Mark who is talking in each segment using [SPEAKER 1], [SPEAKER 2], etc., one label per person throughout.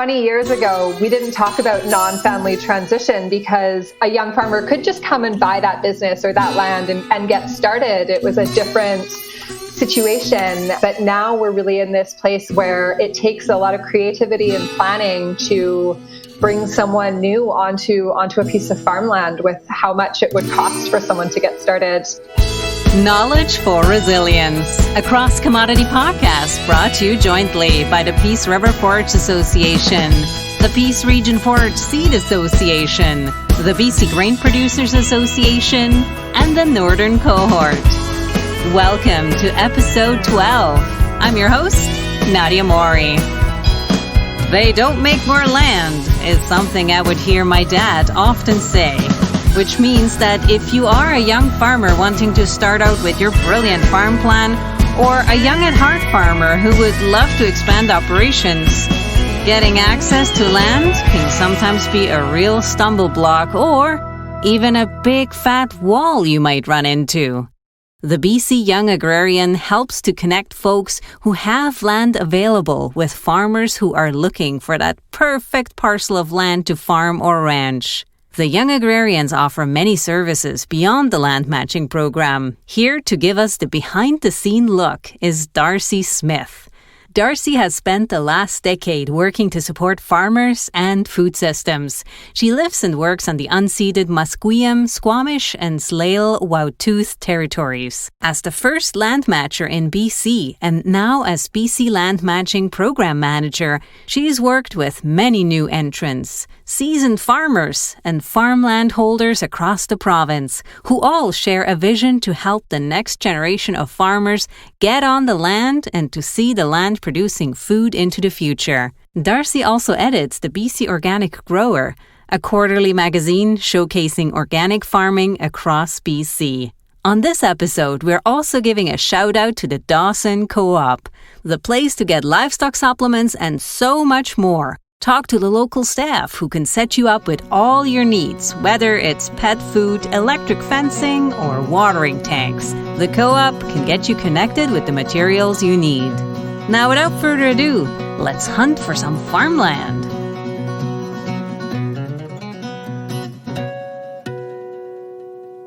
[SPEAKER 1] 20 years ago, we didn't talk about non-family transition because a young farmer could just come and buy that business or that land and get started. It was a different situation. But now we're really in this place where it takes a lot of creativity and planning to bring someone new onto a piece of farmland with how much it would cost for someone to get started.
[SPEAKER 2] Knowledge for Resilience, a cross-commodity podcast brought to you jointly by the Peace River Forage Association, the Peace Region Forage Seed Association, the BC Grain Producers Association, and the Northern Cohort. Welcome to Episode 12. I'm your host, Nadia Mori. They don't make more land is something I would hear my dad often say, which means that if you are a young farmer wanting to start out with your brilliant farm plan, or a young at heart farmer who would love to expand operations, getting access to land can sometimes be a real stumble block or even a big fat wall you might run into. The BC Young Agrarian helps to connect folks who have land available with farmers who are looking for that perfect parcel of land to farm or ranch. The Young Agrarians offer many services beyond the land matching program. Here to give us the behind-the-scene look is Darcy Smith. Darcy has spent the last decade working to support farmers and food systems. She lives and works on the unceded Musqueam, Squamish and Tsleil-Waututh territories. As the first land matcher in BC and now as BC Land Matching Program Manager, she's worked with many new entrants, seasoned farmers and farmland holders across the province who all share a vision to help the next generation of farmers get on the land and to see the land producing food into the future. Darcy also edits the BC Organic Grower, a quarterly magazine showcasing organic farming across BC. On this episode, we're also giving a shout out to the Dawson Co-op, the place to get livestock supplements and so much more. Talk to the local staff who can set you up with all your needs, whether it's pet food, electric fencing, or watering tanks. The co-op can get you connected with the materials you need. Now, without further ado, let's hunt for some farmland.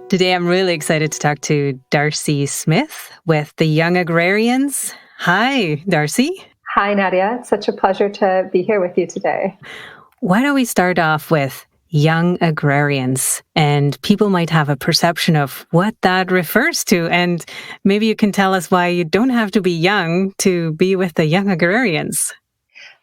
[SPEAKER 2] Today, I'm really excited to talk to Darcy Smith with the Young Agrarians. Hi, Darcy.
[SPEAKER 1] Hi, Nadia. It's such a pleasure to be here with you today.
[SPEAKER 2] Why don't we start off with Young Agrarians? And people might have a perception of what that refers to. And maybe you can tell us why you don't have to be young to be with the Young Agrarians.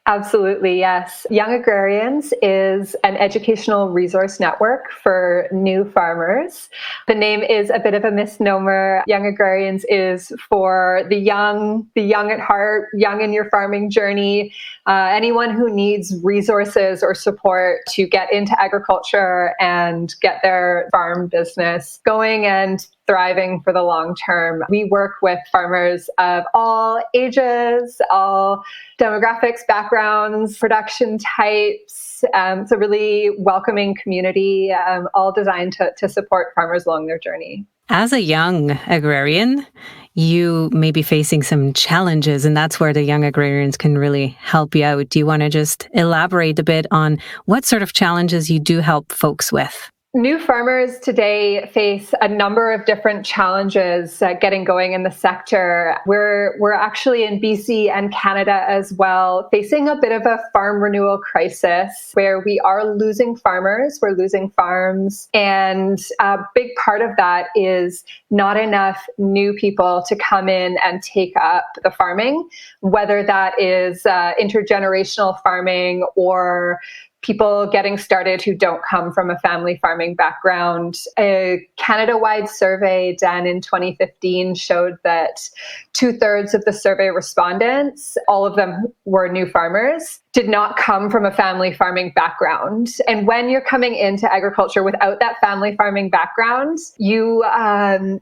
[SPEAKER 1] Absolutely, yes. Young Agrarians is an educational resource network for new farmers. The name is a bit of a misnomer. Young Agrarians is for the young at heart, young in your farming journey, anyone who needs resources or support to get into agriculture and get their farm business going and thriving for the long term. We work with farmers of all ages, all demographics, backgrounds, production types. It's a really welcoming community, all designed to support farmers along their journey.
[SPEAKER 2] As a young agrarian, you may be facing some challenges, and that's where the Young Agrarians can really help you out. Do you want to just elaborate a bit on what sort of challenges you do help folks with?
[SPEAKER 1] New farmers today face a number of different challenges getting going in the sector. We're actually in BC and Canada as well, facing a bit of a farm renewal crisis where we are losing farmers, we're losing farms, and a big part of that is not enough new people to come in and take up the farming, whether that is intergenerational farming or people getting started who don't come from a family farming background. A Canada-wide survey done in 2015 showed that 2/3 of the survey respondents, all of them were new farmers, did not come from a family farming background. And when you're coming into agriculture without that family farming background, you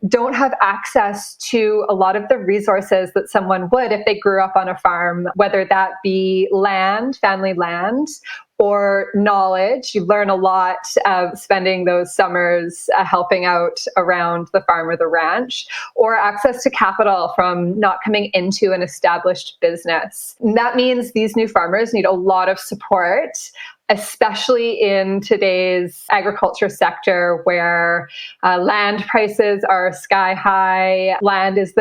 [SPEAKER 1] don't have access to a lot of the resources that someone would if they grew up on a farm, whether that be land, family land, or knowledge. You learn a lot spending those summers helping out around the farm or the ranch, or access to capital from not coming into an established business. And that means these new farmers need a lot of support, especially in today's agriculture sector where land prices are sky high. Access to land is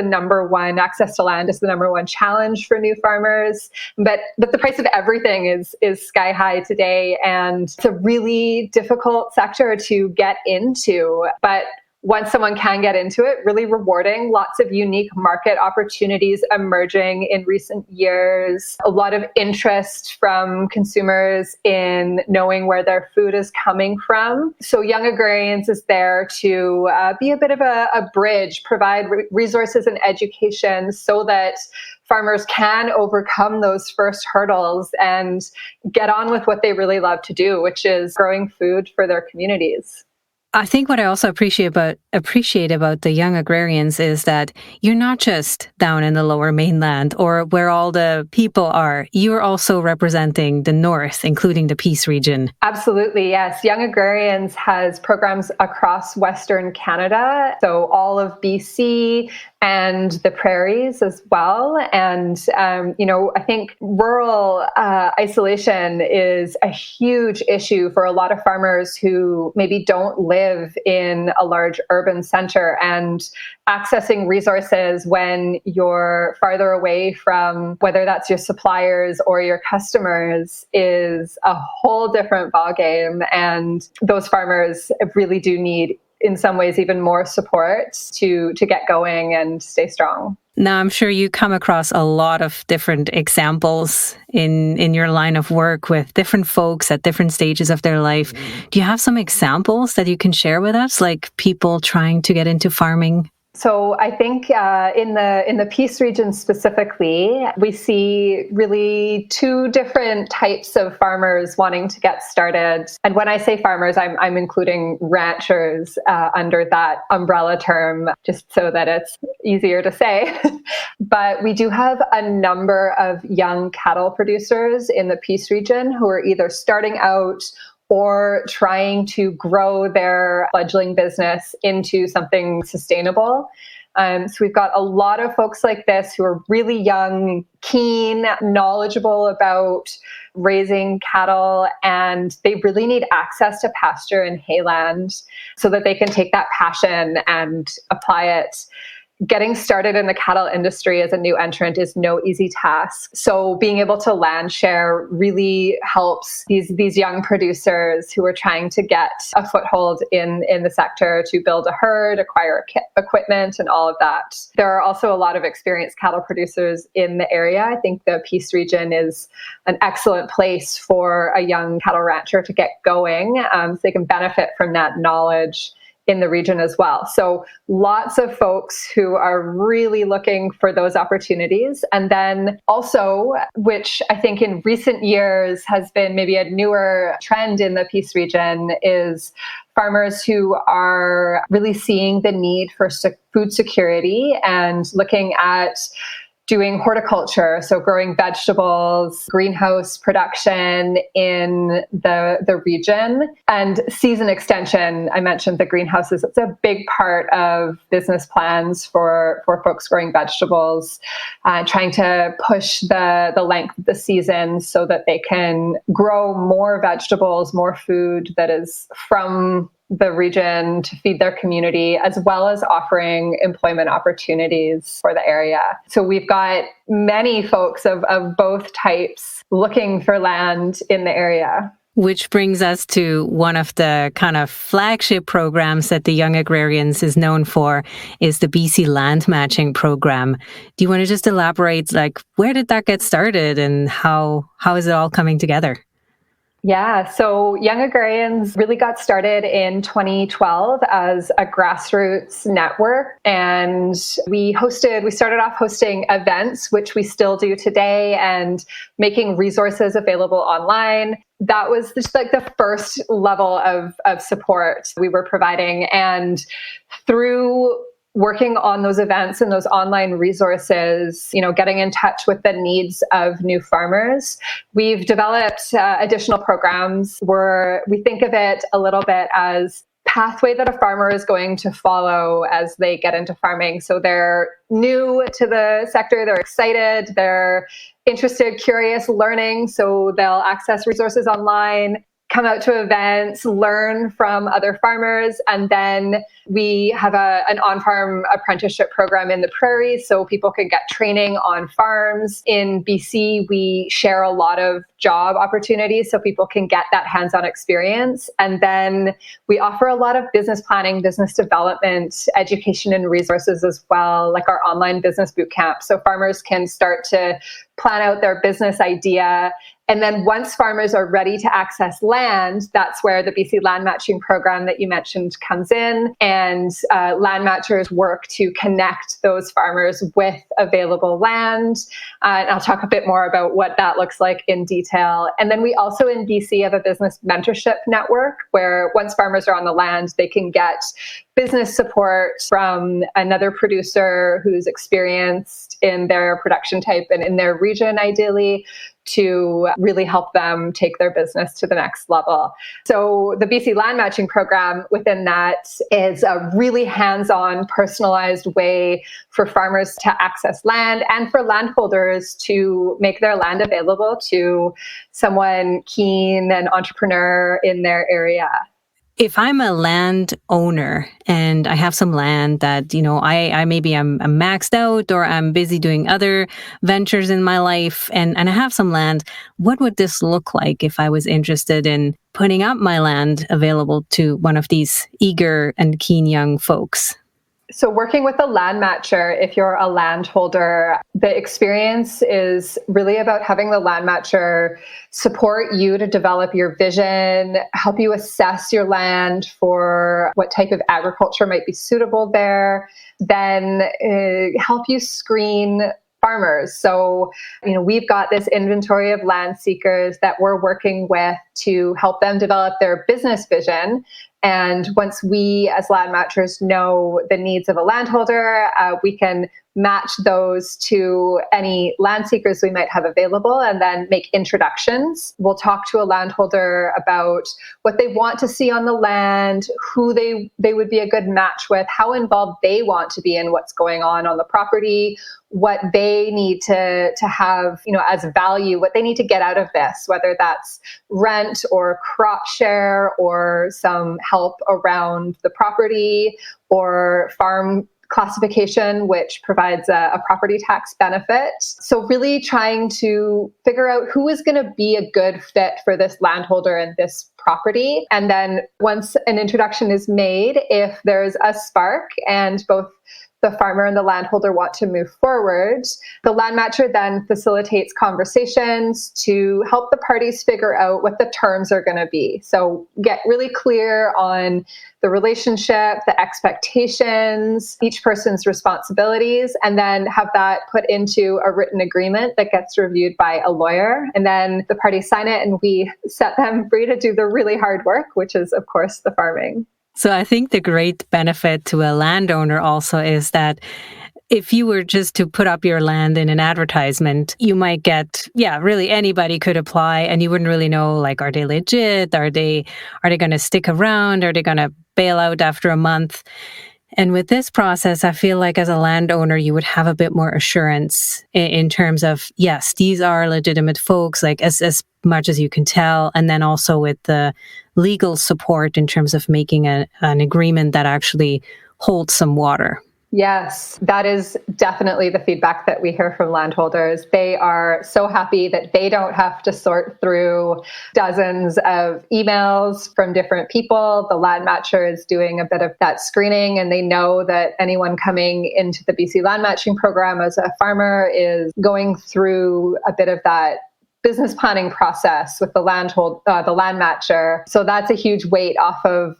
[SPEAKER 1] the number one challenge for new farmers. But the price of everything is sky high today. And it's a really difficult sector to get into. But once someone can get into it, really rewarding, lots of unique market opportunities emerging in recent years, a lot of interest from consumers in knowing where their food is coming from. So Young Agrarians is there to be a bit of a bridge, provide resources and education so that farmers can overcome those first hurdles and get on with what they really love to do, which is growing food for their communities.
[SPEAKER 2] I think what I also appreciate about the Young Agrarians is that you're not just down in the Lower Mainland or where all the people are. You're also representing the North, including the Peace region.
[SPEAKER 1] Absolutely, yes. Young Agrarians has programs across Western Canada, so all of BC and the prairies as well. And, I think rural isolation is a huge issue for a lot of farmers who maybe don't live in a large urban center, and accessing resources when you're farther away from whether that's your suppliers or your customers is a whole different ballgame. And those farmers really do need, in some ways, even more support to get going and stay strong.
[SPEAKER 2] Now, I'm sure you come across a lot of different examples in your line of work with different folks at different stages of their life. Do you have some examples that you can share with us, like people trying to get into farming?
[SPEAKER 1] So I think in the Peace region specifically, we see really two different types of farmers wanting to get started. And when I say farmers, I'm including ranchers under that umbrella term, just so that it's easier to say. But we do have a number of young cattle producers in the Peace region who are either starting out or trying to grow their fledgling business into something sustainable. So we've got a lot of folks like this who are really young, keen, knowledgeable about raising cattle, and they really need access to pasture and hayland so that they can take that passion and apply it. Getting started in the cattle industry as a new entrant is no easy task. So being able to land share really helps these young producers who are trying to get a foothold in the sector to build a herd, acquire equipment, and all of that. There are also a lot of experienced cattle producers in the area. I think the Peace region is an excellent place for a young cattle rancher to get going, so they can benefit from that knowledge in the region as well. So lots of folks who are really looking for those opportunities. And then also, which I think in recent years has been maybe a newer trend in the Peace region, is farmers who are really seeing the need for food security and looking at doing horticulture, so growing vegetables, greenhouse production in the region, and season extension. I mentioned the greenhouses. It's a big part of business plans for folks growing vegetables, trying to push the length of the season so that they can grow more vegetables, more food that is from the region to feed their community, as well as offering employment opportunities for the area. So we've got many folks of both types looking for land in the area.
[SPEAKER 2] Which brings us to one of the kind of flagship programs that the Young Agrarians is known for, is the BC Land Matching Program. Do you want to just elaborate, like, where did that get started and how is it all coming together?
[SPEAKER 1] Yeah, so Young Agrarians really got started in 2012 as a grassroots network, and we started off hosting events, which we still do today, and making resources available online. That was just like the first level of support we were providing. And through working on those events and those online resources, getting in touch with the needs of new farmers. We've developed additional programs where we think of it a little bit as pathway that a farmer is going to follow as they get into farming. So they're new to the sector, they're excited, they're interested, curious, learning. So they'll access resources online, come out to events, learn from other farmers, and then we have an on-farm apprenticeship program in the prairies so people can get training on farms. In BC, we share a lot of job opportunities so people can get that hands-on experience. And then we offer a lot of business planning, business development, education and resources as well, like our online business boot camp. So farmers can start to plan out their business idea. And then once farmers are ready to access land, that's where the BC Land Matching Program that you mentioned comes in. And land matchers work to connect those farmers with available land. And I'll talk a bit more about what that looks like in detail. And then we also in BC have a business mentorship network where once farmers are on the land, they can get business support from another producer who's experienced in their production type and in their region, ideally, to really help them take their business to the next level. So the BC Land Matching Program within that is a really hands-on, personalized way for farmers to access land and for landholders to make their land available to someone keen, an entrepreneur in their area.
[SPEAKER 2] If I'm a land owner and I have some land that, I maybe I'm maxed out or I'm busy doing other ventures in my life and I have some land, what would this look like if I was interested in putting up my land available to one of these eager and keen young folks?
[SPEAKER 1] So working with a land matcher, if you're a landholder, the experience is really about having the land matcher support you to develop your vision, help you assess your land for what type of agriculture might be suitable there, then help you screen farmers. So, we've got this inventory of land seekers that we're working with to help them develop their business vision. And once we as land matchers know the needs of a landholder, we can match those to any land seekers we might have available and then make introductions. We'll talk to a landholder about what they want to see on the land, who they would be a good match with, how involved they want to be in what's going on the property, what they need to have, as value, what they need to get out of this, whether that's rent or crop share or some help around the property or farm classification, which provides a property tax benefit. So really trying to figure out who is going to be a good fit for this landholder and this property. And then once an introduction is made, if there's a spark and both the farmer and the landholder want to move forward, the land matcher then facilitates conversations to help the parties figure out what the terms are going to be. So get really clear on the relationship, the expectations, each person's responsibilities, and then have that put into a written agreement that gets reviewed by a lawyer. And then the parties sign it and we set them free to do the really hard work, which is, of course, the farming.
[SPEAKER 2] So I think the great benefit to a landowner also is that if you were just to put up your land in an advertisement, you might get, really anybody could apply and you wouldn't really know, are they legit? Are they going to stick around? Are they going to bail out after a month? And with this process, I feel like as a landowner, you would have a bit more assurance in terms of, yes, these are legitimate folks, as much as you can tell. And then also with the legal support in terms of making an agreement that actually holds some water.
[SPEAKER 1] Yes, that is definitely the feedback that we hear from landholders. They are so happy that they don't have to sort through dozens of emails from different people. The land matcher is doing a bit of that screening, and they know that anyone coming into the BC Land Matching Program as a farmer is going through a bit of that business planning process with the land matcher. So that's a huge weight off of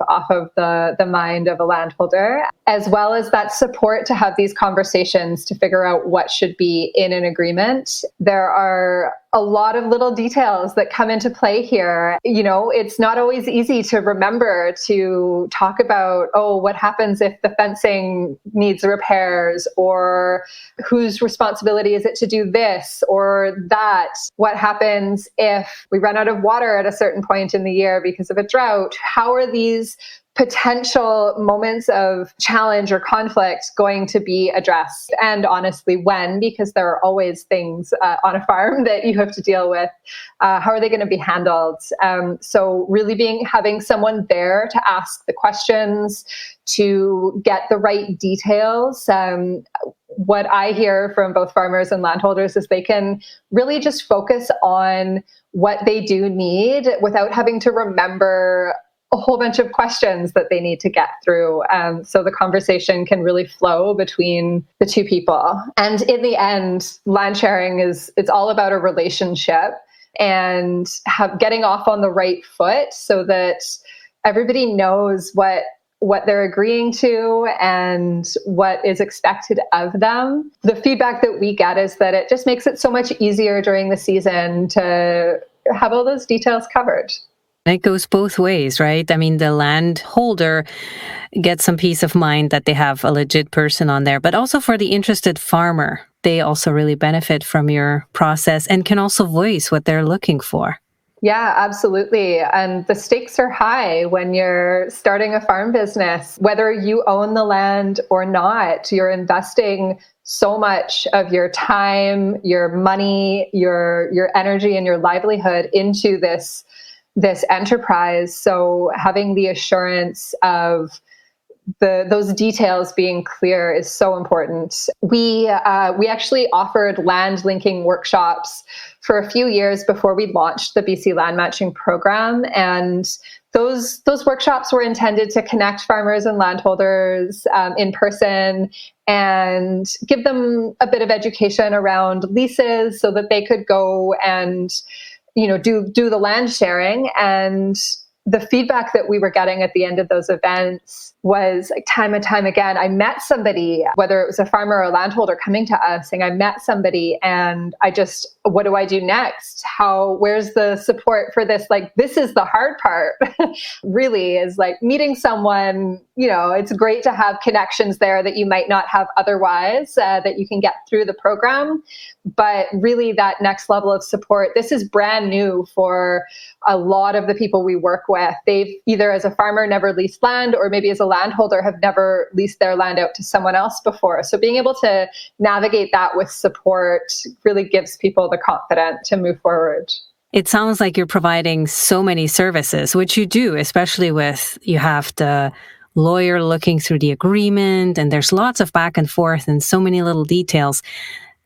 [SPEAKER 1] the mind of a landholder, as well as that support to have these conversations to figure out what should be in an agreement. There are a lot of little details that come into play here. It's not always easy to remember to talk about, oh, what happens if the fencing needs repairs, or whose responsibility is it to do this or that? What happens if we run out of water at a certain point in the year because of a drought? How are these potential moments of challenge or conflict going to be addressed? And honestly, when? Because there are always things on a farm that you have to deal with. How are they going to be handled? So really having someone there to ask the questions, to get the right details. What I hear from both farmers and landholders is they can really just focus on what they do need without having to remember a whole bunch of questions that they need to get through. So the conversation can really flow between the two people. And in the end, land sharing it's all about a relationship and getting off on the right foot so that everybody knows what they're agreeing to and what is expected of them. The feedback that we get is that it just makes it so much easier during the season to have all those details covered.
[SPEAKER 2] It goes both ways, right? I mean, the landholder gets some peace of mind that they have a legit person on there, but also for the interested farmer, they also really benefit from your process and can also voice what they're looking for.
[SPEAKER 1] Yeah, absolutely. And the stakes are high when you're starting a farm business. Whether you own the land or not, you're investing so much of your time, your money, your energy, and your livelihood into this enterprise. So having the assurance of those details being clear is so important. We actually offered land linking workshops for a few years before we launched the BC Land Matching Program, and those workshops were intended to connect farmers and landholders in person and give them a bit of education around leases so that they could go and do the land sharing. And the feedback that we were getting at the end of those events was like time and time again, I met somebody, whether it was a farmer or a landholder coming to us saying, I met somebody and what do I do next? Where's the support for this? Like, this is the hard part really, is like meeting someone. It's great to have connections there that you might not have otherwise, that you can get through the program. But really that next level of support, this is brand new for a lot of the people we work with. They've either as a farmer never leased land, or maybe as a landholder have never leased their land out to someone else before. So being able to navigate that with support really gives people the confidence to move forward.
[SPEAKER 2] It sounds like you're providing so many services, which you do, especially you have the lawyer looking through the agreement, and there's lots of back and forth and so many little details.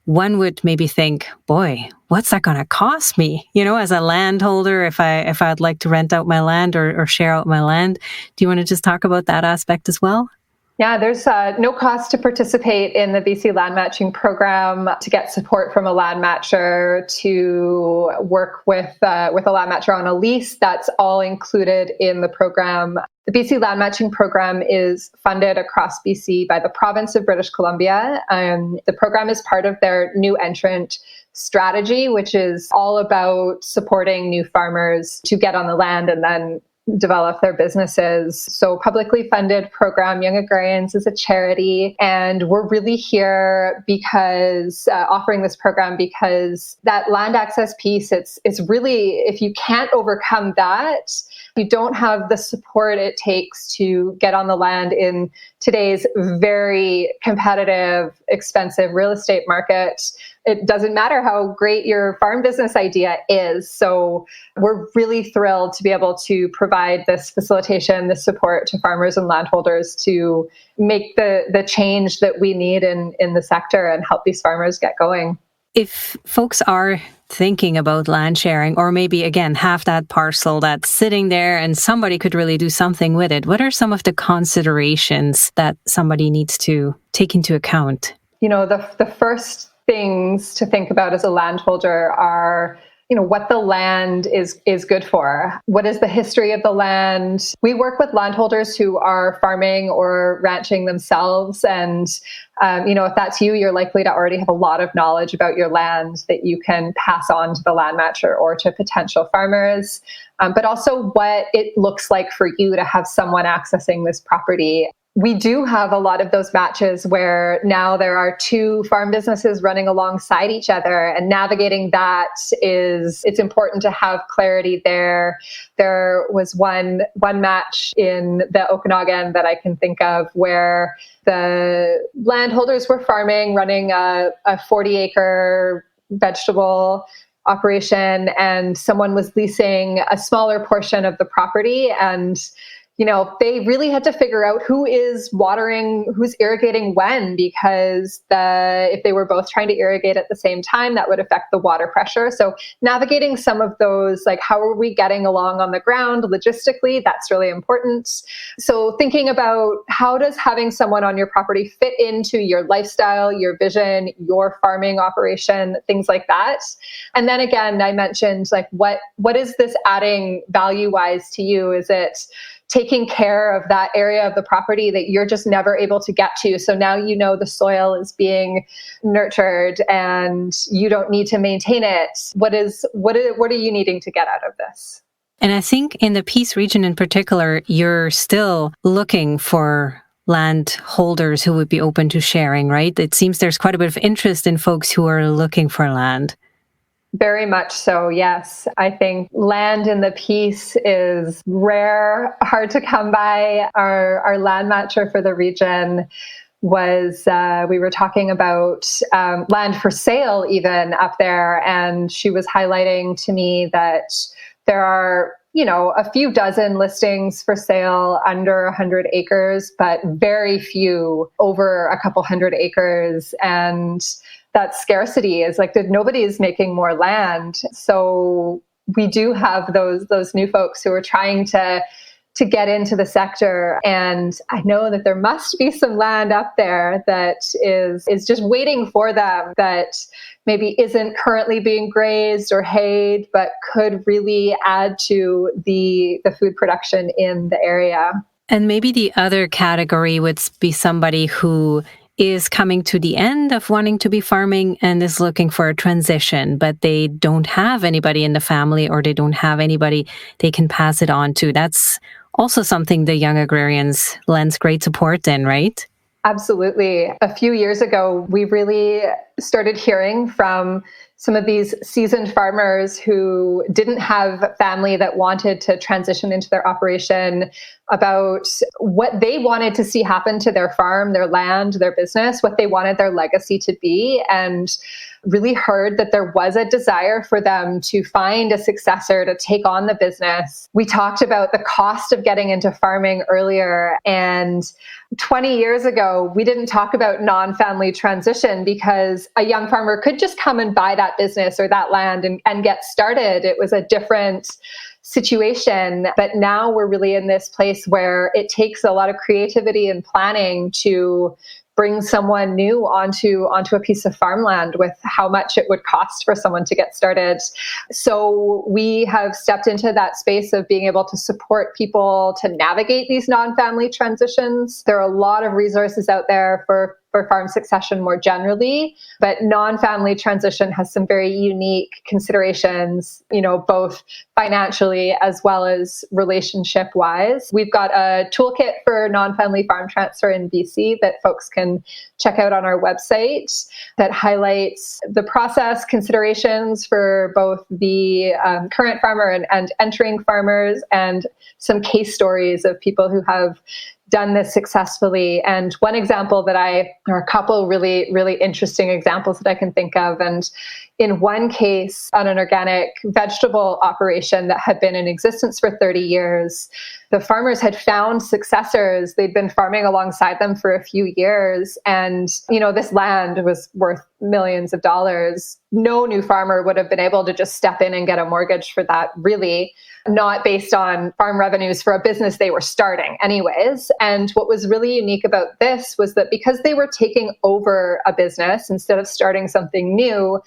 [SPEAKER 2] One would maybe think, boy, what's that going to cost me? As a landholder, if I'd like to rent out my land or share out my land. Do you want to just talk about that aspect as well?
[SPEAKER 1] Yeah, there's no cost to participate in the BC Land Matching Program, to get support from a land matcher, to work with a land matcher on a lease. That's all included in the program. The BC Land Matching Program is funded across BC by the province of British Columbia. The program is part of their new entrant strategy, which is all about supporting new farmers to get on the land and then develop their businesses. So publicly funded program. Young Agrarians is a charity, and we're really here because offering this program because that land access piece, it's really, if you can't overcome that, you don't have the support it takes to get on the land in today's very competitive, expensive real estate market. It doesn't matter how great your farm business idea is. So we're really thrilled to be able to provide this facilitation, this support to farmers and landholders to make the change that we need in the sector and help these farmers get going.
[SPEAKER 2] If folks are thinking about land sharing, or maybe, again, have that parcel that's sitting there and somebody could really do something with it, what are some of the considerations that somebody needs to take into account?
[SPEAKER 1] The first things to think about as a landholder are what the land is good for. What is the history of the land? We work with landholders who are farming or ranching themselves. And, if that's you, you're likely to already have a lot of knowledge about your land that you can pass on to the land matcher or to potential farmers. But also what it looks like for you to have someone accessing this property. We do have a lot of those matches where now there are two farm businesses running alongside each other, and navigating that it's important to have clarity there. There was one match in the Okanagan that I can think of where the landholders were farming, running a 40-acre vegetable operation, and someone was leasing a smaller portion of the property. And they really had to figure out who is watering, who's irrigating when, because if they were both trying to irrigate at the same time, that would affect the water pressure. So navigating some of those, like how are we getting along on the ground logistically, that's really important. So thinking about how does having someone on your property fit into your lifestyle, your vision, your farming operation, things like that. And then again, I mentioned like what is this adding value-wise to you? Is it taking care of that area of the property that you're just never able to get to? So now the soil is being nurtured and you don't need to maintain it. What are you needing to get out of this?
[SPEAKER 2] And I think in the Peace region in particular, you're still looking for landholders who would be open to sharing, right? It seems there's quite a bit of interest in folks who are looking for land.
[SPEAKER 1] Very much so, yes. I think land in the Peace is rare, hard to come by. Our land matcher for the region was, we were talking about land for sale even up there, and she was highlighting to me that there are a few dozen listings for sale under 100 acres, but very few over a couple hundred acres. And that scarcity is like that nobody is making more land. So we do have those new folks who are trying to get into the sector. And I know that there must be some land up there that is just waiting for them, that maybe isn't currently being grazed or hayed, but could really add to the food production in the area.
[SPEAKER 2] And maybe the other category would be somebody who is coming to the end of wanting to be farming and is looking for a transition, but they don't have anybody in the family or they don't have anybody they can pass it on to. That's also something the Young Agrarians lends great support in, right?
[SPEAKER 1] Absolutely. A few years ago, we really started hearing from some of these seasoned farmers who didn't have family that wanted to transition into their operation about what they wanted to see happen to their farm, their land, their business, what they wanted their legacy to be, and really heard that there was a desire for them to find a successor to take on the business. We talked about the cost of getting into farming earlier, and 20 years ago, we didn't talk about non-family transition because a young farmer could just come and buy that business or that land and get started. It was a different situation. But now we're really in this place where it takes a lot of creativity and planning to bring someone new onto a piece of farmland with how much it would cost for someone to get started. So we have stepped into that space of being able to support people to navigate these non-family transitions. There are a lot of resources out there for farm succession more generally, but non-family transition has some very unique considerations, both financially as well as relationship-wise. We've got a toolkit for non-family farm transfer in BC that folks can check out on our website that highlights the process considerations for both the current farmer and entering farmers, and some case stories of people who have done this successfully. And one example there are a couple really, really interesting examples that I can think of. And in one case, on an organic vegetable operation that had been in existence for 30 years, the farmers had found successors. They'd been farming alongside them for a few years. And, this land was worth millions of dollars. No new farmer would have been able to just step in and get a mortgage for that, really, not based on farm revenues for a business they were starting anyways. And what was really unique about this was that because they were taking over a business instead of starting something new,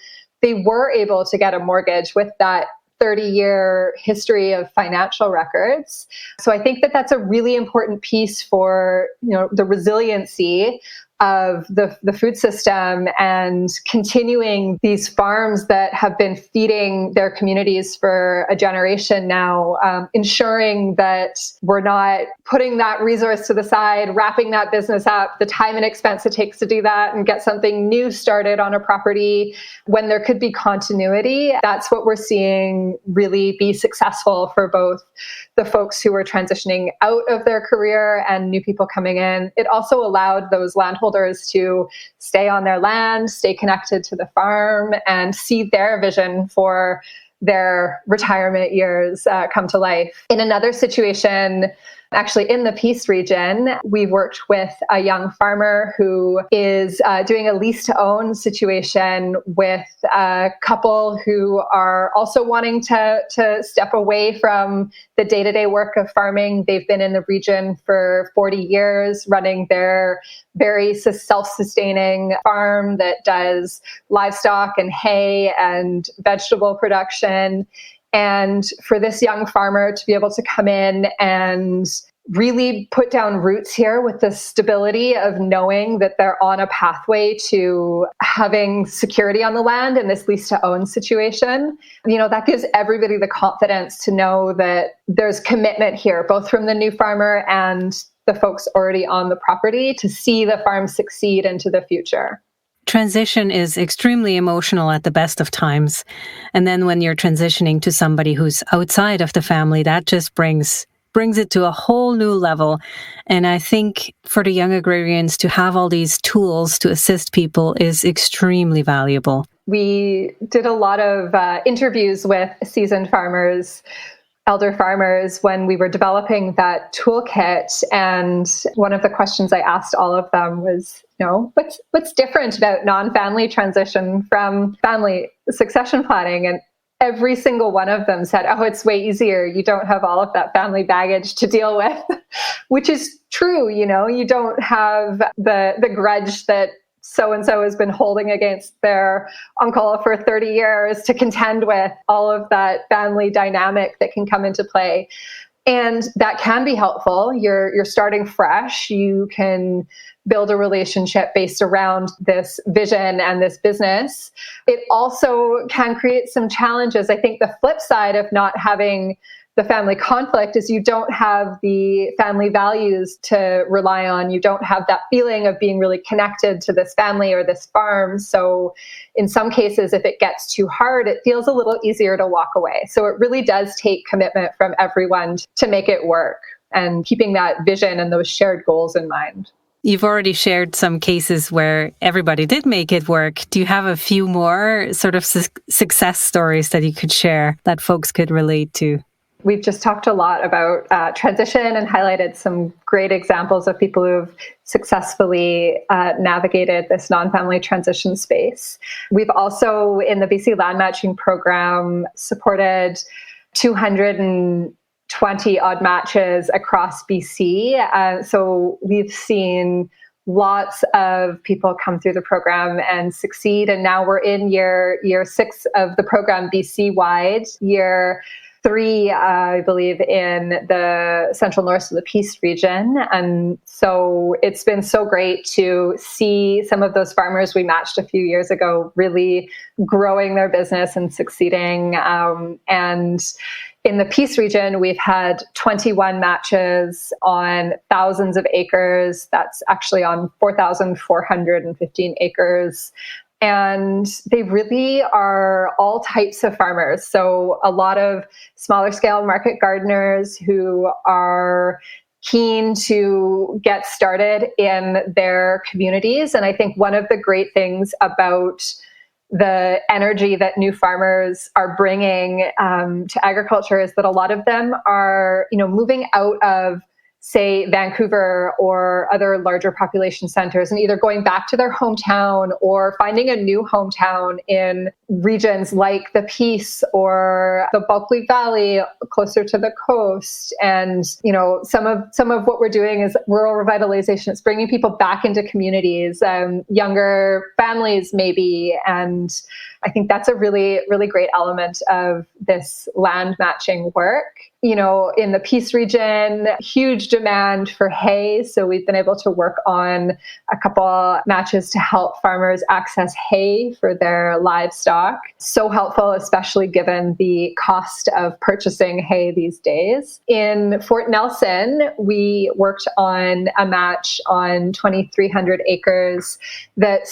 [SPEAKER 1] they were able to get a mortgage with that 30-year history of financial records. So I think that that's a really important piece for, the resiliency of the food system and continuing these farms that have been feeding their communities for a generation now, ensuring that we're not putting that resource to the side, wrapping that business up, the time and expense it takes to do that and get something new started on a property when there could be continuity. That's what we're seeing really be successful for both the folks who are transitioning out of their career and new people coming in. It also allowed those landholders to stay on their land, stay connected to the farm, and see their vision for their retirement years come to life. In another situation, actually in the Peace region, we worked with a young farmer who is doing a lease-to-own situation with a couple who are also wanting to step away from the day-to-day work of farming. They've been in the region for 40 years, running their very self-sustaining farm that does livestock and hay and vegetable production. And for this young farmer to be able to come in and really put down roots here with the stability of knowing that they're on a pathway to having security on the land in this lease to own situation, that gives everybody the confidence to know that there's commitment here, both from the new farmer and the folks already on the property, to see the farm succeed into the future.
[SPEAKER 2] Transition is extremely emotional at the best of times. And then when you're transitioning to somebody who's outside of the family, that just brings it to a whole new level. And I think for the young agrarians to have all these tools to assist people is extremely valuable.
[SPEAKER 1] We did a lot of interviews with seasoned farmers, elder farmers, when we were developing that toolkit. And one of the questions I asked all of them was, what's different about non-family transition from family succession planning? And every single one of them said, oh, it's way easier. You don't have all of that family baggage to deal with, which is true. You don't have the grudge that so-and-so has been holding against their uncle for 30 years to contend with, all of that family dynamic that can come into play. And that can be helpful. You're starting fresh. You can build a relationship based around this vision and this business. It also can create some challenges. I think the flip side of not having the family conflict is you don't have the family values to rely on. You don't have that feeling of being really connected to this family or this farm. So in some cases, if it gets too hard, it feels a little easier to walk away. So it really does take commitment from everyone to make it work, and keeping that vision and those shared goals in mind.
[SPEAKER 2] You've already shared some cases where everybody did make it work. Do you have a few more sort of success stories that you could share that folks could relate to?
[SPEAKER 1] We've just talked a lot about transition and highlighted some great examples of people who've successfully navigated this non-family transition space. We've also, in the BC Land Matching Program, supported 220 odd matches across BC. So we've seen lots of people come through the program and succeed. And now we're in year 6 of the program BC-wide, year 3, I believe, in the central north of the Peace region. And so it's been so great to see some of those farmers we matched a few years ago really growing their business and succeeding. And in the Peace region, we've had 21 matches on thousands of acres. That's actually on 4,415 acres. And they really are all types of farmers. So a lot of smaller scale market gardeners who are keen to get started in their communities. And I think one of the great things about the energy that new farmers are bringing to agriculture is that a lot of them are, moving out of say, Vancouver or other larger population centers, and either going back to their hometown or finding a new hometown in regions like the Peace or the Bulkley Valley closer to the coast. And, some of what we're doing is rural revitalization. It's bringing people back into communities, younger families maybe. And I think that's a really, really great element of this land matching work. In the Peace region, huge demand for hay. So we've been able to work on a couple matches to help farmers access hay for their livestock. So helpful, especially given the cost of purchasing hay these days. In Fort Nelson, we worked on a match on 2,300 acres that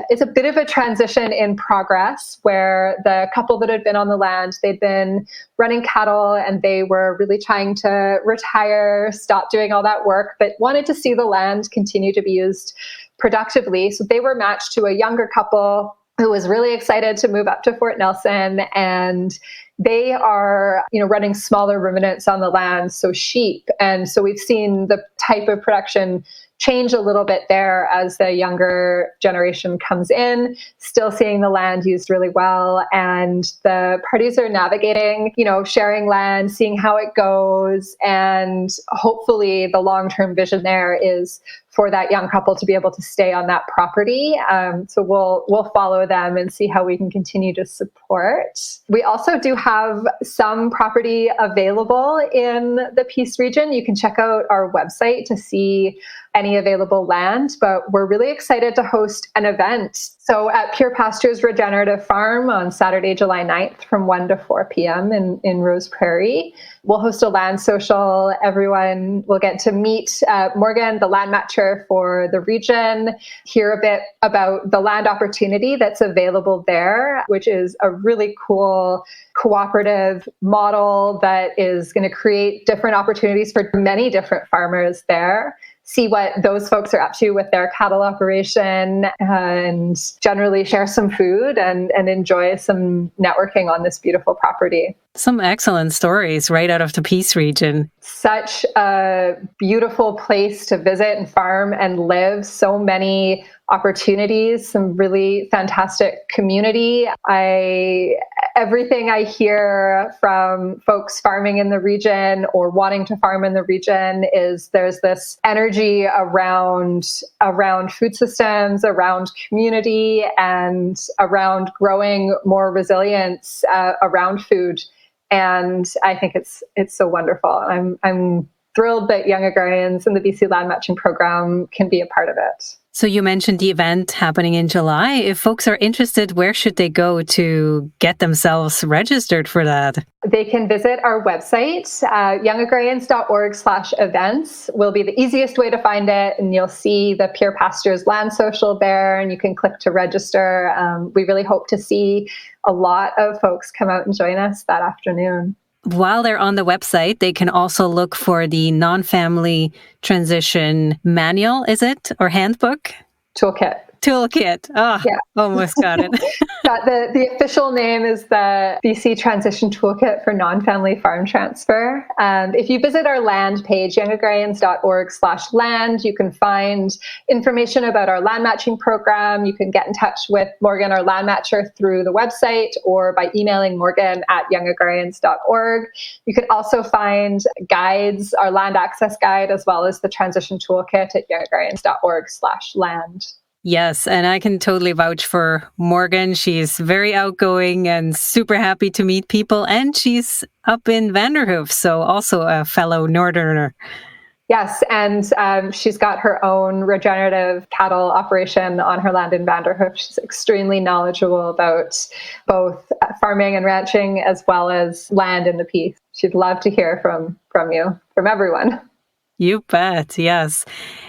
[SPEAKER 1] it's a bit of a transition in progress, where the couple that had been on the land, they'd been running cattle and they were really trying to retire, stop doing all that work, but wanted to see the land continue to be used productively. So they were matched to a younger couple who was really excited to move up to Fort Nelson, and they are, running smaller ruminants on the land, so sheep. And so we've seen the type of production change a little bit there as the younger generation comes in, still seeing the land used really well. And the parties are navigating, sharing land, seeing how it goes. And hopefully the long-term vision there is for that young couple to be able to stay on that property. So we'll follow them and see how we can continue to support. We also do have some property available in the Peace region. You can check out our website to see any available land, but we're really excited to host an event. So at Pure Pastures Regenerative Farm on Saturday, July 9th from 1 to 4 p.m. in Rose Prairie, we'll host a land social. Everyone will get to meet Morgan, the land matcher for the region, hear a bit about the land opportunity that's available there, which is a really cool cooperative model that is going to create different opportunities for many different farmers there. See what those folks are up to with their cattle operation, and generally share some food and enjoy some networking on this beautiful property.
[SPEAKER 2] Some excellent stories right out of the Peace region.
[SPEAKER 1] Such a beautiful place to visit and farm and live. So many opportunities, some really fantastic community. Everything I hear from folks farming in the region or wanting to farm in the region is there's this energy around food systems, around community, and around growing more resilience around food. And I think it's so wonderful. I'm thrilled that Young Agrarians and the BC Land Matching Program can be a part of it.
[SPEAKER 2] So you mentioned the event happening in July. If folks are interested, where should they go to get themselves registered for that?
[SPEAKER 1] They can visit our website, youngagrarians.org/events will be the easiest way to find it. And you'll see the Pure Pastures Land Social there, and you can click to register. We really hope to see a lot of folks come out and join us that afternoon.
[SPEAKER 2] While they're on the website, they can also look for the non-family transition manual, is it? Or handbook?
[SPEAKER 1] Toolkit.
[SPEAKER 2] Oh, yeah. Almost got it.
[SPEAKER 1] The official name is the BC Transition Toolkit for Non-Family Farm Transfer. If you visit our land page, youngagrarians.org/land, you can find information about our land matching program. You can get in touch with Morgan, our land matcher, through the website or by emailing morgan@youngagrarians.org. You can also find guides, our land access guide, as well as the transition toolkit at youngagrarians.org/land.
[SPEAKER 2] Yes, and I can totally vouch for Morgan. She's very outgoing and super happy to meet people, and she's up in Vanderhoof, so also a fellow Northerner.
[SPEAKER 1] Yes, and she's got her own regenerative cattle operation on her land in Vanderhoof. She's extremely knowledgeable about both farming and ranching as well as land in the Peace. She'd love to hear from you, from everyone.
[SPEAKER 2] You bet, yes.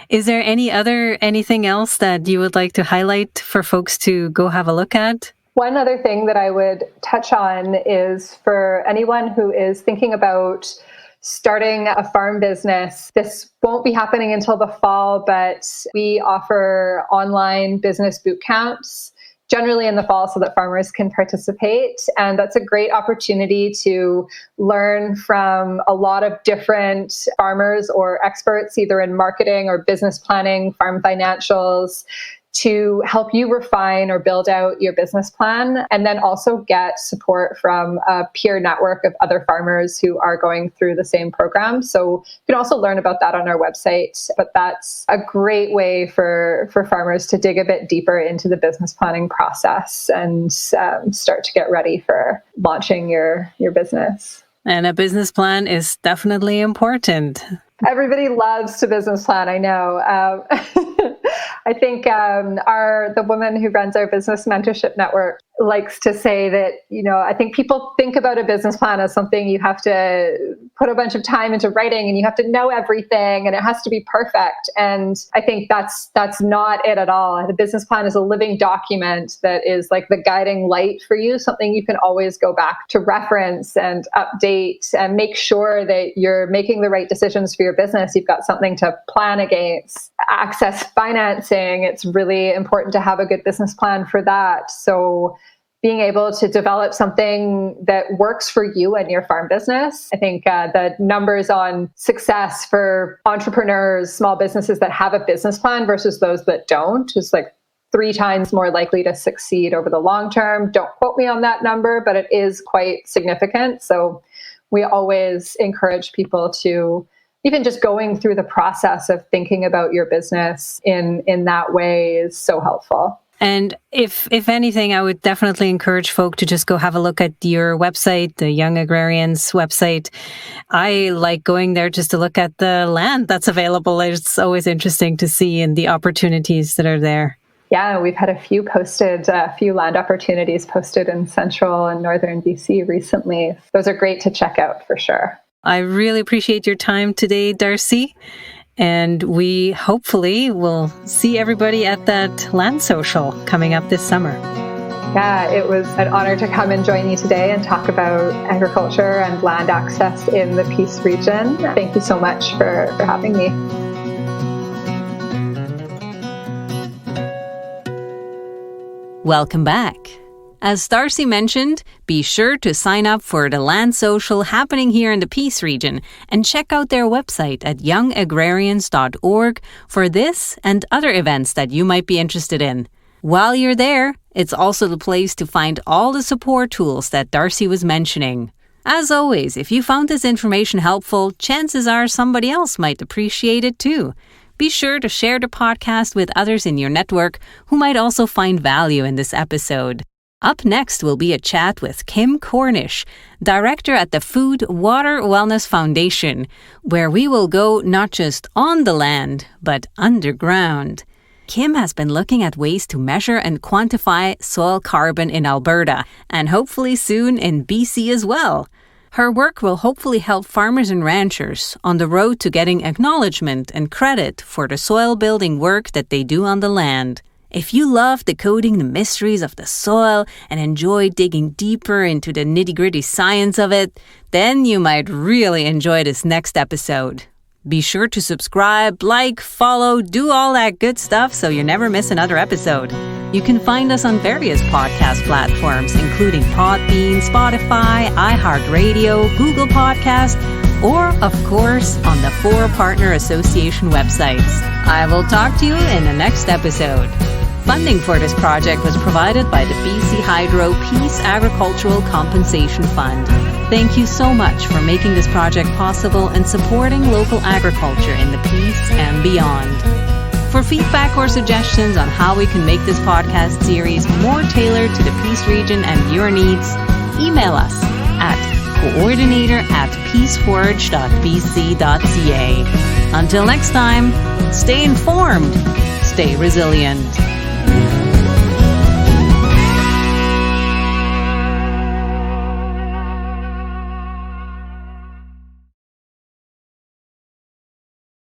[SPEAKER 2] Is there anything else that you would like to highlight for folks to go have a look at?
[SPEAKER 1] One other thing that I would touch on is for anyone who is thinking about starting a farm business. This won't be happening until the fall, but we offer online business boot camps generally in the fall so that farmers can participate. And that's a great opportunity to learn from a lot of different farmers or experts, either in marketing or business planning, farm financials, to help you refine or build out your business plan, and then also get support from a peer network of other farmers who are going through the same program. So you can also learn about that on our website, but that's a great way for farmers to dig a bit deeper into the business planning process and start to get ready for launching your business.
[SPEAKER 2] And a business plan is definitely important.
[SPEAKER 1] Everybody loves to business plan, I know. I think the woman who runs our business mentorship network likes to say that, I think people think about a business plan as something you have to put a bunch of time into writing and you have to know everything and it has to be perfect. And I think that's not it at all. The business plan is a living document that is like the guiding light for you, something you can always go back to reference and update and make sure that you're making the right decisions for your business. You've got something to plan against. Access financing, it's really important to have a good business plan for that. So being able to develop something that works for you and your farm business. I think the numbers on success for entrepreneurs, small businesses that have a business plan versus those that don't is like 3 times more likely to succeed over the long term. Don't quote me on that number, but it is quite significant. So we always encourage people to even just going through the process of thinking about your business in that way is so helpful.
[SPEAKER 2] And if anything, I would definitely encourage folk to just go have a look at your website, the Young Agrarians website. I like going there just to look at the land that's available. It's always interesting to see and the opportunities that are there.
[SPEAKER 1] Yeah, we've had a few land opportunities posted in central and northern BC recently. Those are great to check out for sure.
[SPEAKER 2] I really appreciate your time today, Darcy. And we hopefully will see everybody at that land social coming up this summer.
[SPEAKER 1] Yeah, it was an honor to come and join you today and talk about agriculture and land access in the Peace region. Thank you so much for having me.
[SPEAKER 2] Welcome back. As Darcy mentioned, be sure to sign up for the Land Social happening here in the Peace region and check out their website at youngagrarians.org for this and other events that you might be interested in. While you're there, it's also the place to find all the support tools that Darcy was mentioning. As always, if you found this information helpful, chances are somebody else might appreciate it too. Be sure to share the podcast with others in your network who might also find value in this episode. Up next will be a chat with Kim Cornish, director at the Food, Water, Wellness Foundation, where we will go not just on the land, but underground. Kim has been looking at ways to measure and quantify soil carbon in Alberta, and hopefully soon in BC as well. Her work will hopefully help farmers and ranchers on the road to getting acknowledgement and credit for the soil building work that they do on the land. If you love decoding the mysteries of the soil and enjoy digging deeper into the nitty-gritty science of it, then you might really enjoy this next episode. Be sure to subscribe, like, follow, do all that good stuff so you never miss another episode. You can find us on various podcast platforms, including Podbean, Spotify, iHeartRadio, Google Podcasts, or, of course, on the 4 Partner Association websites. I will talk to you in the next episode. Funding for this project was provided by the BC Hydro Peace Agricultural Compensation Fund. Thank you so much for making this project possible and supporting local agriculture in the Peace and beyond. For feedback or suggestions on how we can make this podcast series more tailored to the Peace region and your needs, email us at coordinator@peaceforage.bc.ca. Until next time, stay informed, stay resilient.